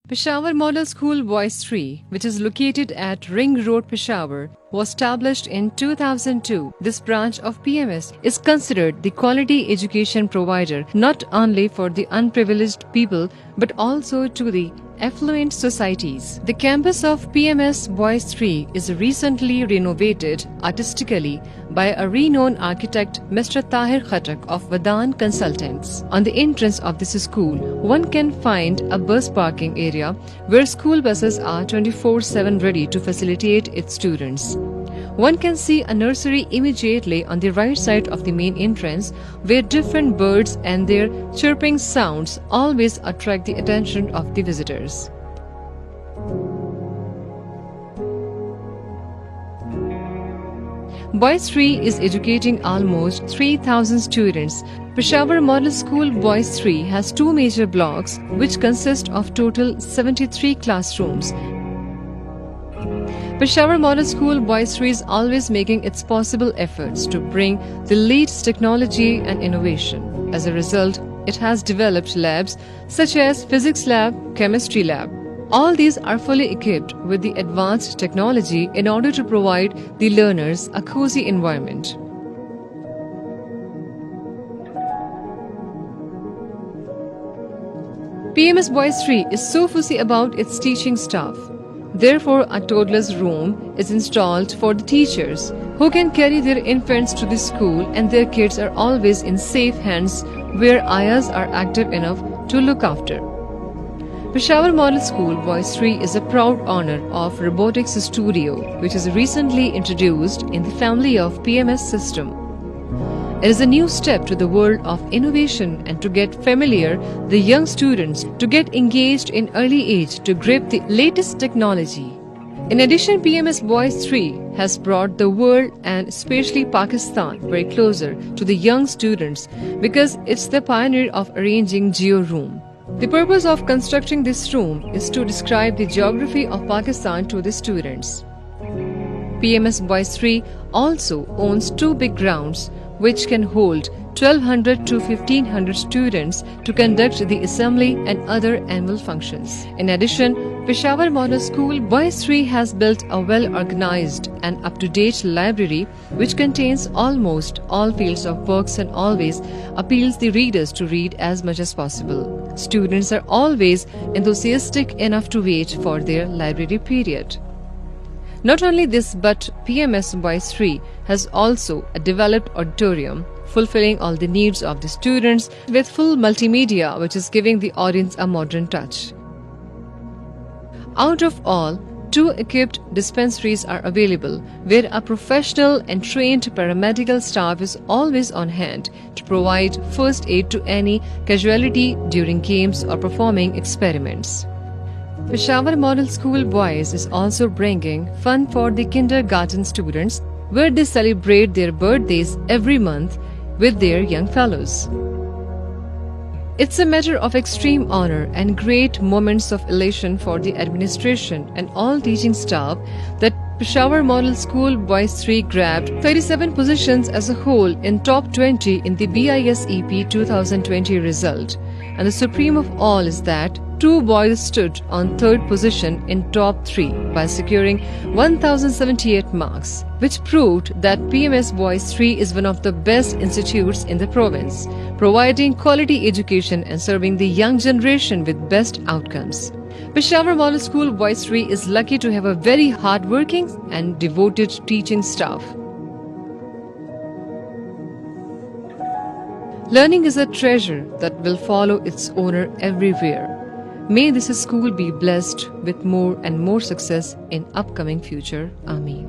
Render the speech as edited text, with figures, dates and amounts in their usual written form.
Peshawar Model School Boys 3, which is located at Ring Road, Peshawar, was established in 2002. This branch of PMS is considered the quality education provider not only for the unprivileged people but also to the affluent societies. The campus of PMS Boys 3 is recently renovated artistically by a renowned architect, Mr. Tahir Khattak of Vadan Consultants. On the entrance of this school, one can find a bus parking area where school buses are 24/7 ready to facilitate its students. One can see a nursery immediately on the right side of the main entrance where different birds and their chirping sounds always attract the attention of the visitors. Boys 3 is educating almost 3,000 students. Peshawar Model School Boys 3 has two major blocks which consist of total 73 classrooms. Peshawar Model School Boys 3 is always making its possible efforts to bring the latest technology and innovation. As a result, it has developed labs such as Physics Lab, Chemistry Lab. All these are fully equipped with the advanced technology in order to provide the learners a cozy environment. PMS Boys 3 is so fussy about its teaching staff. Therefore, a toddler's room is installed for the teachers who can carry their infants to the school, and their kids are always in safe hands where ayahs are active enough to look after. Peshawar Model School Boys 3 is a proud owner of Robotics Studio, which is recently introduced in the family of PMS system. It is a new step to the world of innovation and to get familiar the young students to get engaged in early age to grip the latest technology. In addition, PMS Boys 3 has brought the world and especially Pakistan very closer to the young students because it's the pioneer of arranging Geo Room. The purpose of constructing this room is to describe the geography of Pakistan to the students. PMS Boys 3 also owns two big grounds which can hold 1,200 to 1,500 students to conduct the assembly and other annual functions. In addition, Peshawar Model School Boys 3 has built a well-organized and up-to-date library which contains almost all fields of books and always appeals the readers to read as much as possible. Students are always enthusiastic enough to wait for their library period. Not only this, but PMS Boys 3 has also a developed auditorium fulfilling all the needs of the students with full multimedia which is giving the audience a modern touch. Out of all, 2 equipped dispensaries are available where a professional and trained paramedical staff is always on hand to provide first aid to any casualty during games or performing experiments. Peshawar Model School Boys is also bringing fun for the kindergarten students where they celebrate their birthdays every month with their young fellows. It's a matter of extreme honor and great moments of elation for the administration and all teaching staff that Peshawar Model School Boys 3 grabbed 37 positions as a whole in top 20 in the BISEP 2020 result. And the supreme of all is that 2 boys stood on 3rd position in top 3 by securing 1,078 marks, which proved that PMS Boys 3 is one of the best institutes in the province, providing quality education and serving the young generation with best outcomes. Peshawar Model School Boys 3 is lucky to have a very hard-working and devoted teaching staff. Learning is a treasure that will follow its owner everywhere. May this school be blessed with more and more success in upcoming future. Ameen.